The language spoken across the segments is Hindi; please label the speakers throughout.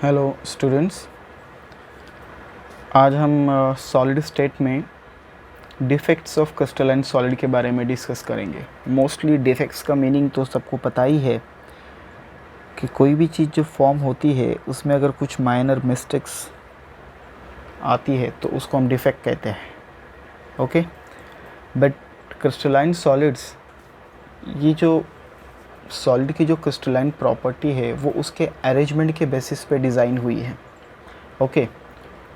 Speaker 1: हेलो स्टूडेंट्स, आज हम सॉलिड स्टेट में डिफेक्ट्स ऑफ क्रिस्टलाइन सॉलिड के बारे में डिस्कस करेंगे। मोस्टली डिफेक्ट्स का मीनिंग तो सबको पता ही है कि कोई भी चीज़ जो फॉर्म होती है उसमें अगर कुछ माइनर मिस्टेक्स आती है तो उसको हम डिफेक्ट कहते हैं। ओके, बट क्रिस्टलाइन सॉलिड्स, ये जो सॉलिड की जो क्रिस्टलाइन प्रॉपर्टी है वो उसके अरेंजमेंट के बेसिस पे डिज़ाइन हुई है। ओके,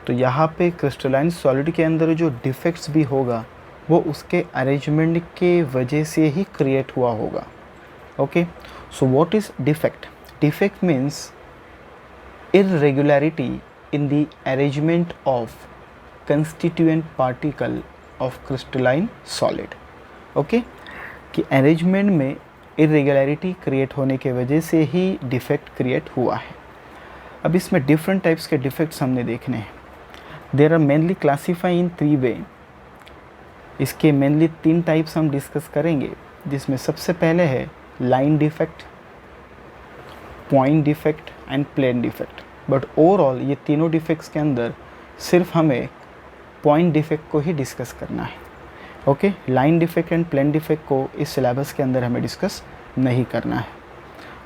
Speaker 1: तो यहाँ पे क्रिस्टलाइन सॉलिड के अंदर जो डिफेक्ट्स भी होगा वो उसके अरेंजमेंट के वजह से ही क्रिएट हुआ होगा। Okay, so what is defect? Defect means irregularity in the arrangement of constituent particle of crystalline solid। Okay, कि अरेंजमेंट में इरेगुलरिटी क्रिएट होने के वजह से ही डिफेक्ट क्रिएट हुआ है। अब इसमें डिफरेंट टाइप्स के डिफेक्ट्स हमने देखने हैं। देर आर मेनली क्लासीफाई इन 3 वे। इसके मेनली 3 टाइप्स हम डिस्कस करेंगे, जिसमें सबसे पहले है line defect, point defect and plane defect. But overall ये तीनों डिफेक्ट्स के अंदर सिर्फ हमें पॉइंट डिफेक्ट को ही डिस्कस करना है। Okay, line defect and plane defect को इस सिलेबस के अंदर हमें डिस्कस नहीं करना है।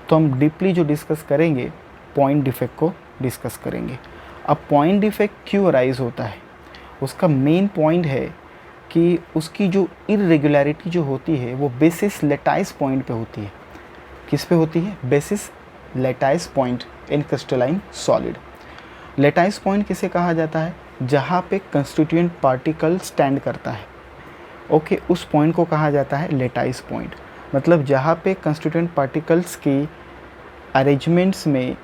Speaker 1: तो हम डीपली जो डिस्कस करेंगे पॉइंट डिफेक्ट को डिस्कस करेंगे। अब पॉइंट डिफेक्ट क्यों अराइज होता है? उसका मेन पॉइंट है कि उसकी जो इरेगुलरिटी जो होती है वो बेसिस लेटाइस पॉइंट पे होती है। किस पे होती है? Basis lattice point in crystalline solid. Lattice point किसे कहा जाता है? जहाँ पे कंस्टिट्यूएंट पार्टिकल स्टैंड करता है। ओके, उस पॉइंट को कहा जाता है लेटाइस पॉइंट। मतलब जहाँ पे कंस्टिट्यूएंट पार्टिकल्स की अरेंजमेंट्स में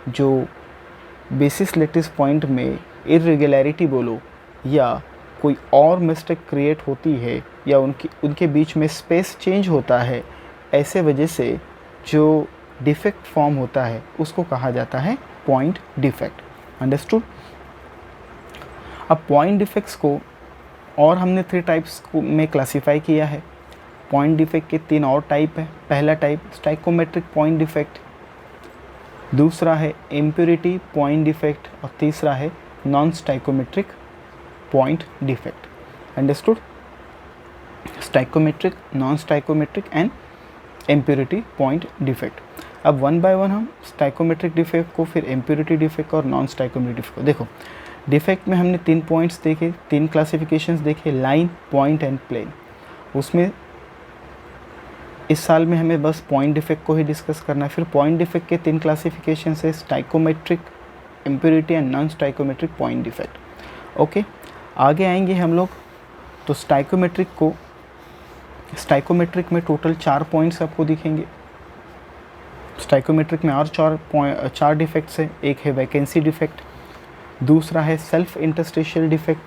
Speaker 1: जो बेसिस लेटिस पॉइंट में इरेगुलरिटी बोलो या कोई और मिस्टेक क्रिएट होती है या उनके बीच में स्पेस चेंज होता है, ऐसे वजह से जो डिफेक्ट फॉर्म होता है उसको कहा जाता है पॉइंट डिफेक्ट। अंडरस्टूड? अब पॉइंट डिफेक्ट्स को और हमने 3 टाइप्स में क्लासीफाई किया है। पॉइंट डिफेक्ट के 3 और टाइप है। पहला टाइप स्टाइकोमेट्रिक पॉइंट डिफेक्ट, दूसरा है इम्प्योरिटी पॉइंट डिफेक्ट और तीसरा है non stoichiometric point defect. Understood? Stoichiometric, non stoichiometric and impurity point defect. अब वन बाय वन हम स्टाइकोमेट्रिक डिफेक्ट को, फिर इम्प्योरिटी डिफेक्ट और नॉन स्टाइकोमेट्रिक डिफेक्ट को देखो। डिफेक्ट में हमने 3 पॉइंट्स देखे, 3 क्लासिफिकेशंस देखे, लाइन, पॉइंट एंड प्लेन। उसमें इस साल में हमें बस पॉइंट डिफेक्ट को ही डिस्कस करना है। फिर पॉइंट डिफेक्ट के 3 क्लासिफिकेशन है, stoichiometric, impurity and non stoichiometric point defect. Okay, आगे आएंगे हम लोग। तो स्टाइकोमेट्रिक में टोटल 4 पॉइंट्स आपको दिखेंगे। स्टाइकोमेट्रिक में और 4 डिफेक्ट्स हैं। एक है वैकेंसी डिफेक्ट, दूसरा है सेल्फ इंटरस्टिशियल डिफेक्ट,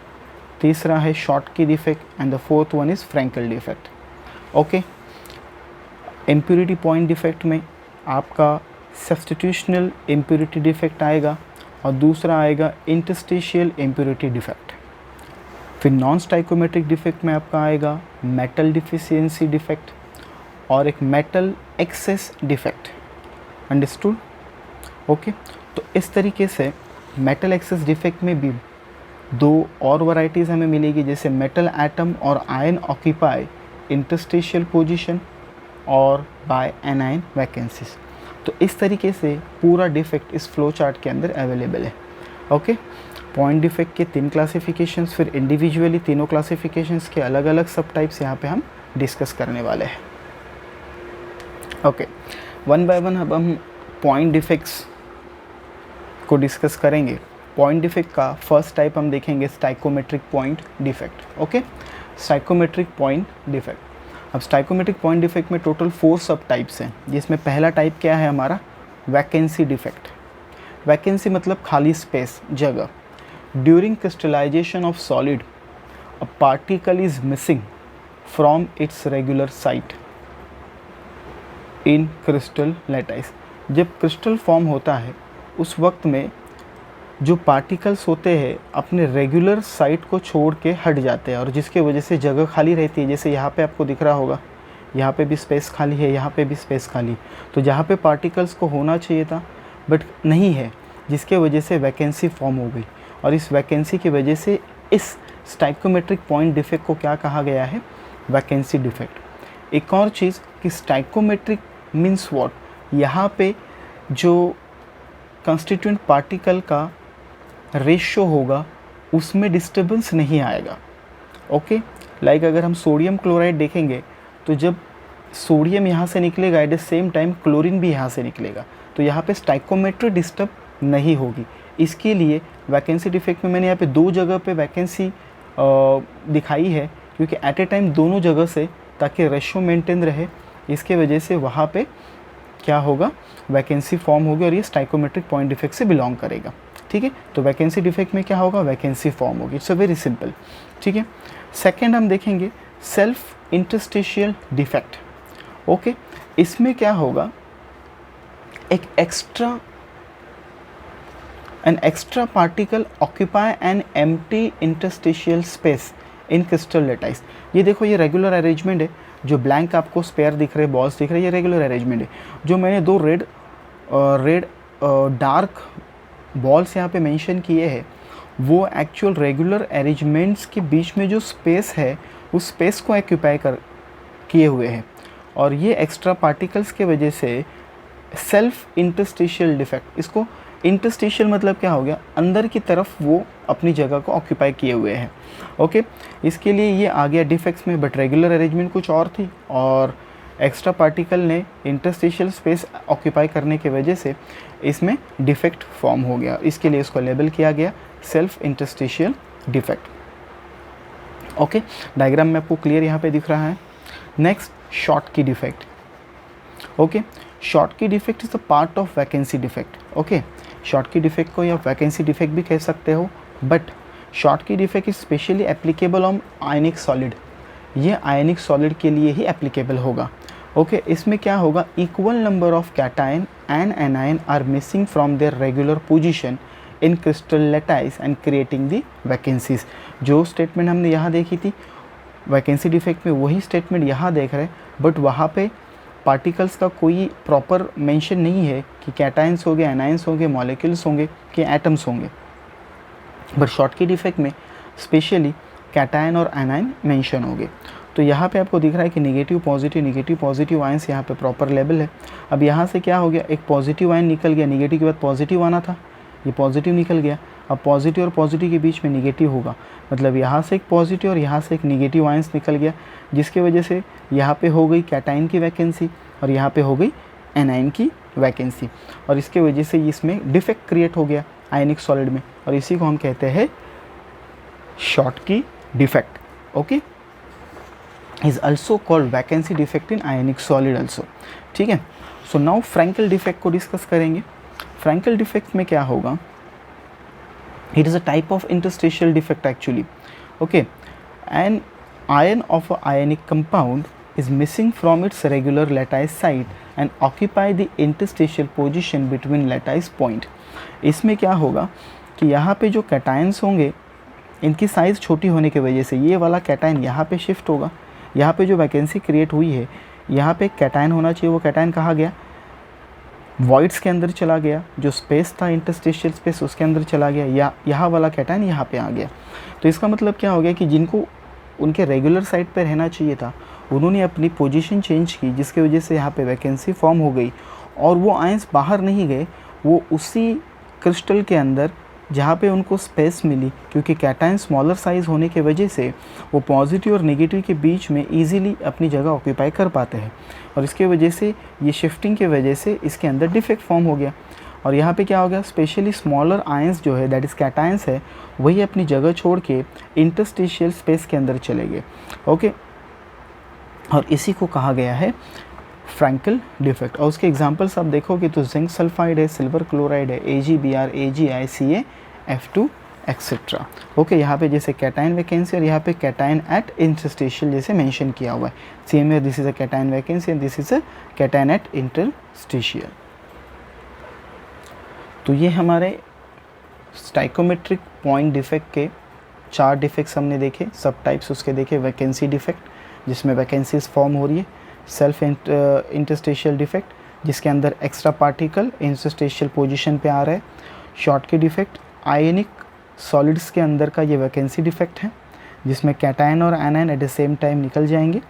Speaker 1: तीसरा है Schottky defect and the fourth one is Frenkel defect. Okay, impurity point defect में आपका सब्स्टिट्यूशनल इम्प्योरिटी डिफेक्ट आएगा और दूसरा आएगा इंटरस्टिशियल इम्प्योरिटी डिफेक्ट। फिर नॉन स्टाइकोमेट्रिक डिफेक्ट में आपका आएगा मेटल डिफिशियंसी डिफेक्ट और एक metal excess defect. Understood? Okay, तो इस तरीके से मेटल एक्सेस डिफेक्ट में भी 2 और वैरायटीज़ हमें मिलेगी, जैसे मेटल एटम और आयन ऑक्यूपाई इंटरस्टिशियल पोजीशन और बाय एनाइन वैकेंसीज। तो इस तरीके से पूरा डिफेक्ट इस फ्लो चार्ट के अंदर अवेलेबल है। ओके, पॉइंट डिफेक्ट के 3 क्लासिफिकेशंस, फिर इंडिविजुअली तीनों क्लासिफिकेशंस के अलग अलग सब टाइप्स यहाँ पे हम डिस्कस करने वाले हैं। ओके, वन बाय वन अब हम पॉइंट डिफेक्ट्स को डिस्कस करेंगे। पॉइंट डिफेक्ट का फर्स्ट टाइप हम देखेंगे stoichiometric point defect. Okay, stoichiometric point defect. अब स्टाइकोमेट्रिक पॉइंट डिफेक्ट में टोटल 4 सब टाइप्स हैं, जिसमें पहला टाइप क्या है हमारा? Vacancy defect. वैकेंसी मतलब खाली स्पेस, जगह। During crystallization of solid a particle is missing from its regular site in crystal lattice. जब क्रिस्टल फॉर्म होता है उस वक्त में जो पार्टिकल्स होते हैं अपने रेगुलर साइट को छोड़ के हट जाते हैं और जिसके वजह से जगह खाली रहती है। जैसे यहाँ पे आपको दिख रहा होगा, यहाँ पे भी स्पेस खाली है, यहाँ पे भी स्पेस खाली। तो जहाँ पे पार्टिकल्स को होना चाहिए था बट नहीं है, जिसके वजह से वैकेंसी फॉर्म हो गई, और इस वैकेंसी की वजह से इस स्टाइकोमेट्रिक पॉइंट डिफेक्ट को क्या कहा गया है, वैकेंसी डिफेक्ट। एक और चीज़ कि स्टाइकोमेट्रिक मीन्स व्हाट, यहाँ पे जो कंस्टिट्यूएंट पार्टिकल का रेशियो होगा उसमें डिस्टर्बेंस नहीं आएगा। ओके, लाइक अगर हम सोडियम क्लोराइड देखेंगे तो जब सोडियम यहाँ से निकलेगा at the same time chlorine भी यहाँ से निकलेगा, तो यहाँ पे स्टाइकोमेट्री डिस्टर्ब नहीं होगी। इसके लिए वैकेंसी डिफेक्ट में मैंने यहाँ पे 2 जगह पे वैकेंसी दिखाई है, क्योंकि एट ए टाइम दोनों जगह से, ताकि रेशियो मेंटेन रहे, इसके वजह से वहाँ पे क्या होगा, वैकेंसी फॉर्म होगी और ये स्टाइकोमेट्रिक पॉइंट डिफेक्ट से बिलोंग करेगा। ठीक है, तो वैकेंसी डिफेक्ट में क्या होगा, वैकेंसी फॉर्म होगी। It's a very simple. ठीक है, सेकेंड हम देखेंगे सेल्फ इंटरस्टिशियल डिफेक्ट। ओके, इसमें क्या होगा, एक an extra particle occupy an empty interstitial space in crystal lattice। ये देखो, ये रेगुलर अरेंजमेंट है, जो ब्लैंक आपको स्पेयर दिख रहे हैं, बॉल्स दिख रहे हैं, ये रेगुलर अरेंजमेंट है। जो मैंने 2 रेड डार्क बॉल्स यहाँ पे मेंशन किए हैं, वो एक्चुअल रेगुलर अरेंजमेंट्स के बीच में जो स्पेस है उस स्पेस को ऑक्यूपाई किए हुए हैं, और ये एक्स्ट्रा पार्टिकल्स के वजह से सेल्फ इंटरस्टिशियल डिफेक्ट, इसको इंटरस्टिशियल मतलब क्या हो गया, अंदर की तरफ वो अपनी जगह को ऑक्यूपाई किए हुए हैं। ओके, इसके लिए ये आ गया डिफेक्ट्स में, बट रेगुलर अरेंजमेंट कुछ और थी और एक्स्ट्रा पार्टिकल ने इंटरस्टिशियल स्पेस ऑक्यूपाई करने की वजह से इसमें डिफेक्ट फॉर्म हो गया। इसके लिए इसको लेबल किया गया self interstitial defect. Okay, diagram में आपको क्लियर यहाँ पे दिख रहा है। नेक्स्ट, शॉर्ट की डिफेक्ट। ओके, शॉर्ट की defect is the part of vacancy defect. Okay, short की डिफेक्ट को या वैकेंसी डिफेक्ट भी कह सकते हो, बट शॉर्ट की defect is specially applicable on ionic solid. ये आयनिक सॉलिड के लिए ही एप्लीकेबल होगा। ओके, इसमें क्या होगा, equal number of cation and anion are missing from their regular position in crystal lattice and creating the vacancies. जो स्टेटमेंट हमने यहाँ देखी थी वैकेंसी डिफेक्ट में, वही स्टेटमेंट यहाँ देख रहे हैं, बट वहाँ पे पार्टिकल्स का कोई प्रॉपर मेंशन नहीं है कि कैटायंस होंगे, एनायंस होंगे, मॉलिक्यूल्स होंगे कि एटम्स होंगे। बट शॉर्ट की डिफेक्ट में स्पेशली कैटायन और एनायन मेंशन होंगे। तो यहाँ पे आपको दिख रहा है कि नेगेटिव पॉजिटिव आयंस यहाँ पे प्रॉपर लेवल है। अब यहाँ से क्या हो गया, एक पॉजिटिव आयन निकल गया, नेगेटिव के बाद पॉजिटिव आना था, ये पॉजिटिव निकल गया। अब पॉजिटिव और पॉजिटिव के बीच में नेगेटिव होगा, मतलब यहाँ से एक पॉजिटिव और यहाँ से एक नेगेटिव आयंस निकल गया, जिसकी वजह से यहाँ पे हो गई कैटायन की वैकेंसी और यहाँ पे हो गई एनायन की वैकेंसी, और इसके वजह से इसमें डिफेक्ट क्रिएट हो गया आयनिक सॉलिड में, और इसी को हम कहते हैं शॉर्ट की defect. Okay, is also called vacancy defect in ionic solid also. ठीक है, सो नाउ फ्रैंकल डिफेक्ट को डिस्कस करेंगे। फ्रैंकल डिफेक्ट में क्या होगा, it is a type of interstitial defect actually. Okay, an ion of a ionic compound is missing from its regular lattice site and occupy the interstitial position between lattice point. इसमें क्या होगा कि यहाँ पे जो कैटायंस होंगे इनकी साइज़ छोटी होने की वजह से ये वाला कैटायन यहाँ पे शिफ्ट होगा। यहाँ पे जो वैकेंसी क्रिएट हुई है, यहाँ पे कैटायन होना चाहिए, वो कैटायन कहाँ गया, वॉइड्स के अंदर चला गया, जो स्पेस था इंटरस्टिशियल स्पेस उसके अंदर चला गया, या यहाँ वाला कैटायन यहाँ पे आ गया। तो इसका मतलब क्या हो गया कि जिनको उनके रेगुलर साइड पे रहना चाहिए था उन्होंने अपनी पोजीशन चेंज की, जिसकी वजह से यहाँ पे वैकेंसी फॉर्म हो गई, और वो आयंस बाहर नहीं गए, वो उसी क्रिस्टल के अंदर जहाँ पे उनको स्पेस मिली, क्योंकि कैटायन स्मॉलर साइज़ होने की वजह से वो पॉजिटिव और नेगेटिव के बीच में ईजिली अपनी जगह ऑक्यूपाई कर पाते हैं, और इसके वजह से ये शिफ्टिंग की वजह से इसके अंदर डिफेक्ट फॉर्म हो गया। और यहाँ पे क्या हो गया, स्पेशली स्मॉलर आयंस जो है दैट इज़ कैटायंस है, वही अपनी जगह छोड़ के इंटरस्टिशियल स्पेस के अंदर चले गए। ओके, और इसी को कहा गया है फ्रैंकल डिफेक्ट। और उसके एग्जांपल्स आप देखोगे तो जिंक सल्फाइड है, सिल्वर क्लोराइड है, AgBr, AgI, CaF2 etcetera. Okay, यहाँ पे जैसे कैटायन वैकेंसी और यहाँ पे कैटायन एट इंटरस्टिशियल जैसे मेंशन किया हुआ है, सेम है, this is a cation vacancy and this is a cation at interstitial. तो ये हमारे स्टाइकोमेट्रिक पॉइंट डिफेक्ट के 4 डिफेक्ट्स हमने देखे, सब टाइप्स उसके देखे। वैकेंसी डिफेक्ट जिसमें वैकेंसीज फॉर्म हो रही है, सेल्फ इंटरस्टिशियल डिफेक्ट जिसके अंदर एक्स्ट्रा पार्टिकल इंटरस्टिशियल पोजीशन पे आ रहा है, शॉर्टकी डिफेक्ट आयनिक सॉलिड्स के अंदर का ये वैकेंसी डिफेक्ट है, जिसमें कैटायन और anion at the same time निकल जाएंगे।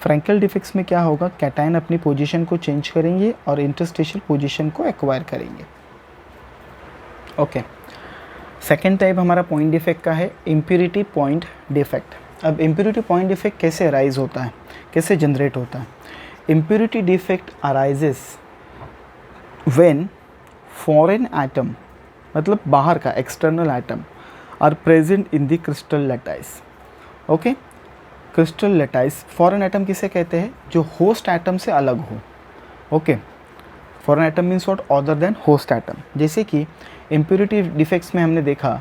Speaker 1: फ्रैंकल डिफेक्ट्स में क्या होगा, कैटायन अपनी पोजीशन को चेंज करेंगे और इंटरस्टिशियल पोजीशन को एक्वायर करेंगे। ओके, सेकेंड टाइप हमारा पॉइंट डिफेक्ट का है इम्प्योरिटी पॉइंट डिफेक्ट। अब इम्प्योरिटी पॉइंट डिफेक्ट कैसे अराइज होता है, कैसे जनरेट होता है? Impurity defect arises when foreign atom, मतलब बाहर का external atom, are present in the crystal lattice. Okay, crystal lattice, foreign atom किसे कहते हैं? जो होस्ट एटम से अलग हो। Okay, foreign atom means what, other then host atom. जैसे कि इम्प्योरिटी डिफेक्ट्स में हमने देखा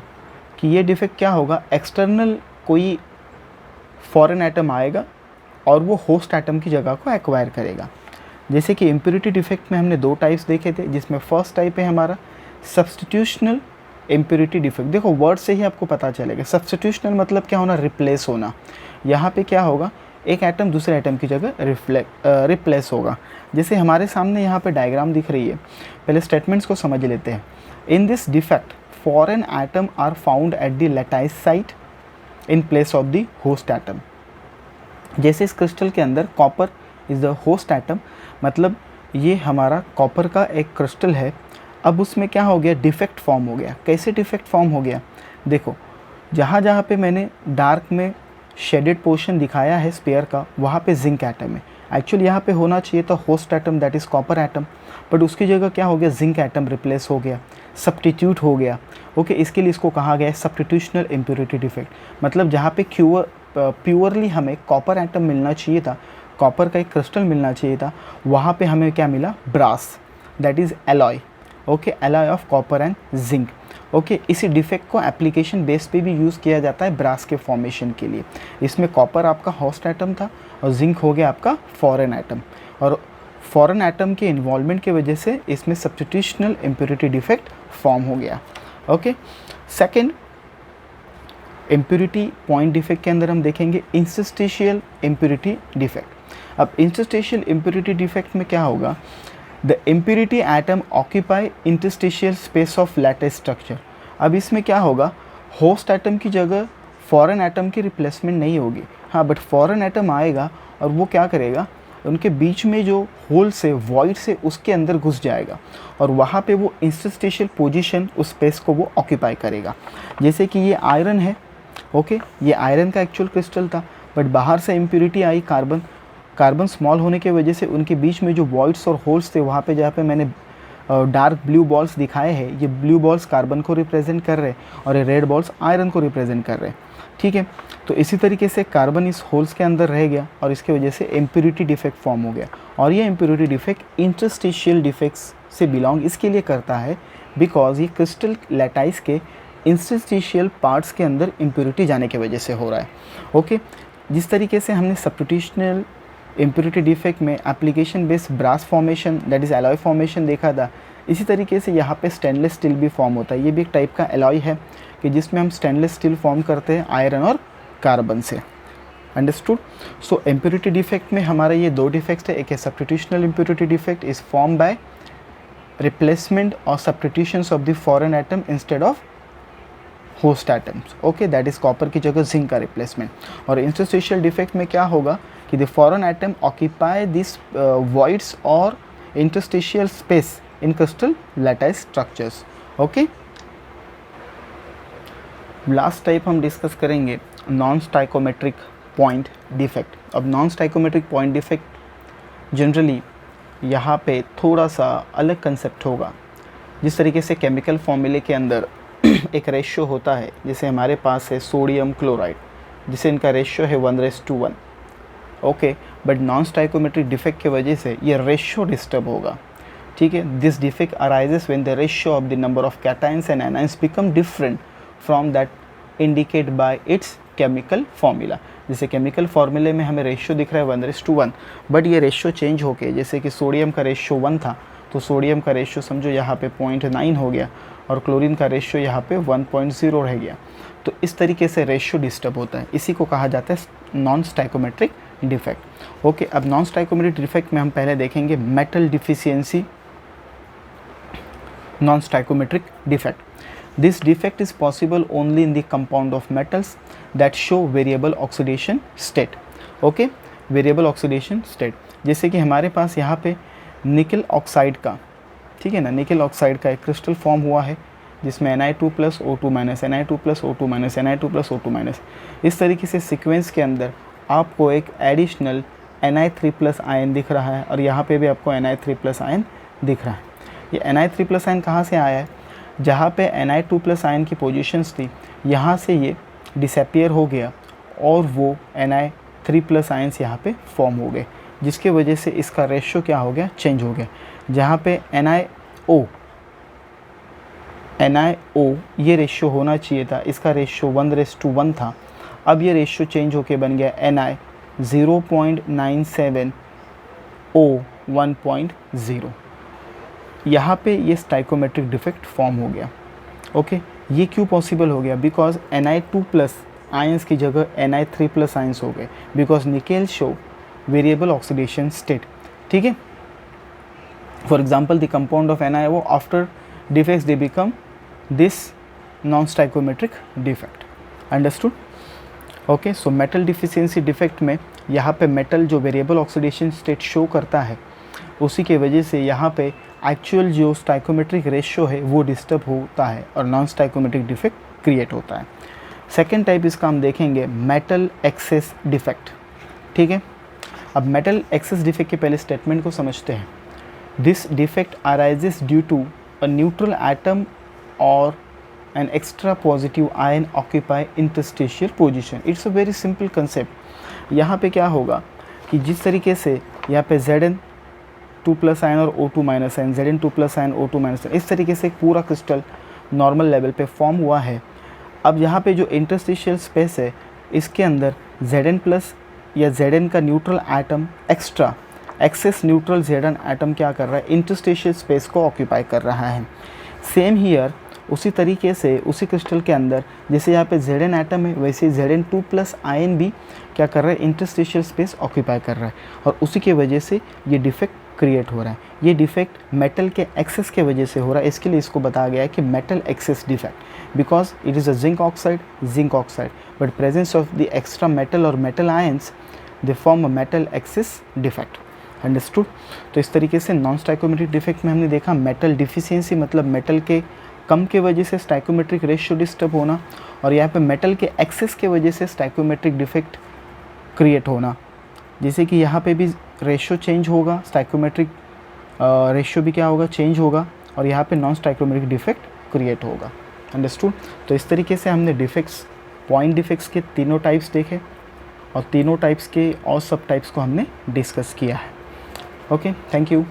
Speaker 1: कि ये डिफेक्ट क्या होगा, एक्सटर्नल कोई फॉरेन एटम आएगा और वो होस्ट एटम की जगह को एक्वायर करेगा। जैसे कि इम्प्योरिटी डिफेक्ट में हमने दो टाइप्स देखे थे, जिसमें फर्स्ट टाइप है हमारा सब्स्टिट्यूशनल इम्प्योरिटी डिफेक्ट। देखो वर्ड से ही आपको पता चलेगा, सब्स्टिट्यूशनल मतलब क्या होना, रिप्लेस होना। यहाँ पे क्या होगा, एक एटम दूसरे एटम की जगह रिप्लेस होगा। जैसे हमारे सामने यहाँ पे डायग्राम दिख रही है, पहले स्टेटमेंट्स को समझ लेते हैं। In this defect foreign atom are found at the lattice site in place of the host atom. जैसे इस क्रिस्टल के अंदर copper is the host atom, मतलब ये हमारा कॉपर का एक क्रिस्टल है। अब उसमें क्या हो गया, डिफेक्ट फॉर्म हो गया। कैसे डिफेक्ट फॉर्म हो गया, देखो जहाँ जहाँ पे मैंने डार्क में शेडेड पोर्शन दिखाया है स्पेयर का, वहाँ पे जिंक एटम है। एक्चुअली यहाँ पे होना चाहिए था host atom, that is copper atom, but उसकी जगह क्या हो गया, जिंक एटम रिप्लेस हो गया, सब्स्टिट्यूट हो गया। ओके, इसके लिए इसको कहा गया है सब्स्टिट्यूशनल इम्प्योरिटी डिफेक्ट। मतलब जहाँ पे प्योरली हमें कॉपर एटम मिलना चाहिए था, कॉपर का एक क्रिस्टल मिलना चाहिए था, वहाँ पे हमें क्या मिला, brass, that is alloy. Okay, alloy of copper and zinc. Okay, इसी डिफेक्ट को एप्लीकेशन बेस पे भी यूज़ किया जाता है ब्रास के फॉर्मेशन के लिए। इसमें कॉपर आपका होस्ट एटम था और जिंक हो गया आपका फॉरेन एटम, और फॉरेन एटम के इन्वॉल्वमेंट की वजह से इसमें सब्स्टिट्यूशनल इम्प्योरिटी डिफेक्ट फॉर्म हो गया। Okay, second impurity point defect के अंदर हम देखेंगे इंटरस्टिशियल इम्प्योरिटी डिफेक्ट। अब इंटरस्टिशियल इम्प्योरिटी डिफेक्ट में क्या होगा, the impurity atom occupy interstitial space of lattice structure. अब इसमें क्या होगा, होस्ट एटम की जगह फॉरेन एटम की रिप्लेसमेंट नहीं होगी, हाँ, बट फॉरेन एटम आएगा और वो क्या करेगा, उनके बीच में जो होल से, वॉइड से, उसके अंदर घुस जाएगा और वहाँ पे वो इंटरस्टिशियल पोजीशन, उस स्पेस को वो ऑक्यूपाई करेगा। जैसे कि ये आयरन है, ओके, ये आयरन का एक्चुअल क्रिस्टल था, बट बाहर से इम्प्योरिटी आई कार्बन स्मॉल होने की वजह से उनके बीच में जो वॉइड्स और होल्स थे, वहाँ पे जहाँ पे मैंने डार्क ब्लू बॉल्स दिखाए हैं, ये ब्लू बॉल्स कार्बन को रिप्रेजेंट कर रहे हैं और ये रेड बॉल्स आयरन को रिप्रेजेंट कर रहे हैं। ठीक है, तो इसी तरीके से कार्बन इस होल्स के अंदर रह गया और इसकी वजह से इम्प्योरिटी डिफेक्ट फॉर्म हो गया। और ये इम्प्योरिटी डिफेक्ट इंटरस्टिशियल डिफेक्ट्स से बिलोंग इसके लिए करता है बिकॉज ये क्रिस्टल लैटिस के इंटरस्टिशियल पार्ट्स के अंदर इम्प्योरिटी जाने की वजह से हो रहा है। ओके, जिस तरीके से हमने सब्स्टिट्यूशनल इम्प्योरिटी डिफेक्ट में application based brass formation, that is alloy formation देखा था, इसी तरीके से यहाँ पे स्टेनलेस स्टील भी फॉर्म होता है। ये भी एक टाइप का एलॉय है कि जिसमें हम स्टेनलेस स्टील फॉर्म करते हैं आयरन और कार्बन से। अंडरस्टूड? सो इम्प्योरिटी डिफेक्ट में हमारा ये दो डिफेक्ट्स है, एक है substitutional impurity defect is form by replacement और substitutions of the foreign atom instead of host atoms. Okay, that is copper की जगह जिंक का रिप्लेसमेंट। और इंटरस्टिशियल डिफेक्ट में क्या होगा कि the foreign atom occupy this voids और interstitial space in crystal lattice structures. Okay, last type हम डिस्कस करेंगे नॉन स्टाइकोमेट्रिक पॉइंट डिफेक्ट। अब non stoichiometric point defect generally यहाँ पे थोड़ा सा अलग कंसेप्ट होगा। जिस तरीके से केमिकल फॉर्मूले के अंदर एक रेशियो होता है, जैसे हमारे पास है सोडियम क्लोराइड, जिसे इनका रेशियो है 1:1। Okay, but non stoichiometric defect की वजह से ये रेशियो डिस्टर्ब होगा। ठीक है, this defect arises when the ratio of the number of cations and anions become different from that indicate bye it's chemical formula. जैसे केमिकल फार्मूले में हमें रेशियो दिख रहा है 1:1, बट ये रेशियो चेंज होके, जैसे कि सोडियम का रेशियो 1 था तो सोडियम का रेशियो समझो यहाँ पे 0.9 हो गया और क्लोरीन का रेशियो यहाँ पे 1.0 रह गया। तो इस तरीके से रेशियो डिस्टर्ब होता है, इसी को कहा जाता है नॉन स्टाइकोमेट्रिक डिफेक्ट। ओके, अब नॉन स्टाइकोमेट्रिक डिफेक्ट में हम पहले देखेंगे metal deficiency. non-stoichiometric defect. This defect is possible only in the compound of metals that show variable oxidation state. Okay, variable oxidation state, जैसे कि हमारे पास यहाँ पे निकल ऑक्साइड का, ठीक है ना, निकल ऑक्साइड का एक क्रिस्टल फॉर्म हुआ है जिसमें Ni2 plus O2 minus, Ni2 plus O2 minus, Ni2 plus O2 minus, इस तरीके से सीक्वेंस के अंदर आपको एक एडिशनल Ni3 प्लस आयन दिख रहा है और यहाँ पे भी आपको Ni3 प्लस आयन दिख रहा है। ये Ni3 प्लस आयन कहाँ से आया है? जहाँ पे Ni2 प्लस आयन की पोजीशंस थी यहाँ से ये डिसअपियर हो गया और वो Ni3 प्लस आयन्स यहाँ पे फॉर्म हो गए, जिसके वजह से इसका रेशियो क्या हो गया, चेंज हो गया। जहाँ पे NiO ये रेशियो होना चाहिए था, इसका रेशियो 1:1 था, अब ये रेशियो चेंज होके बन गया Ni 0.97 O 1.0। यहाँ पे ये स्टाइकोमेट्रिक डिफेक्ट फॉर्म हो गया। ओके, ये क्यों पॉसिबल हो गया? बिकॉज Ni2 प्लस आयंस की जगह Ni3 प्लस आयंस हो गए, because nickel show variable oxidation state. ठीक है, for example the compound of NiO after defects they become this non stoichiometric defect. Understood? Okay, so metal deficiency defect में यहाँ पे मेटल जो वेरिएबल ऑक्सीडेशन स्टेट शो करता है उसी के वजह से यहाँ पे एक्चुअल जो स्टाइकोमेट्रिक रेशियो है वो डिस्टर्ब होता है और नॉन स्टाइकोमेट्रिक डिफेक्ट क्रिएट होता है। सेकेंड टाइप इसका हम देखेंगे मेटल एक्सेस डिफेक्ट। ठीक है, अब मेटल एक्सेस डिफेक्ट के पहले स्टेटमेंट को समझते हैं। This defect arises due to a neutral atom और an extra positive ion occupy interstitial position। It's a very simple concept। यहाँ पे क्या होगा कि जिस तरीके से यहाँ पे Zn2 प्लस आयन और O2 minus ion, Zn2 plus ion O2 minus ion, इस तरीके से पूरा क्रिस्टल नॉर्मल लेवल पे फॉर्म हुआ है। अब यहाँ पे जो इंटरस्टिशियल स्पेस है इसके अंदर Zn प्लस या Zn का neutral atom extra excess neutral Zn atom क्या कर रहा है, इंटरस्टिशियल स्पेस को ऑक्यूपाई कर रहा है। सेम हियर, उसी तरीके से उसी क्रिस्टल के अंदर जैसे यहाँ पे Zn एटम है वैसे Zn2 प्लस आयन भी क्या कर रहा है, इंटरस्टिशियल स्पेस ऑक्यूपाई कर रहा है और उसी की वजह से ये डिफेक्ट क्रिएट हो रहा है। ये डिफेक्ट मेटल के एक्सेस के वजह से हो रहा है, इसके लिए इसको बताया गया है कि metal excess defect, because it is a zinc oxide but presence of the extra metal और metal ions they form a metal excess defect. Understood? तो इस तरीके से नॉन स्टाइकोमेट्रिक डिफेक्ट में हमने देखा मेटल डिफिशियंसी मतलब मेटल के कम के वजह से स्टाइकोमेट्रिक रेशियो डिस्टर्ब होना और यहाँ पे मेटल के एक्सेस के वजह से स्टाइकोमेट्रिक डिफेक्ट क्रिएट होना। जैसे कि यहाँ पे भी रेशियो चेंज होगा, स्टाइकोमेट्रिक रेशियो भी क्या होगा, चेंज होगा और यहाँ पे नॉन स्टाइकोमेट्रिक डिफेक्ट क्रिएट होगा। अंडरस्टूड? तो इस तरीके से हमने डिफेक्ट्स, पॉइंट डिफेक्ट्स के तीनों टाइप्स देखे और तीनों टाइप्स के और सब टाइप्स को हमने डिस्कस किया है। Okay, thank you.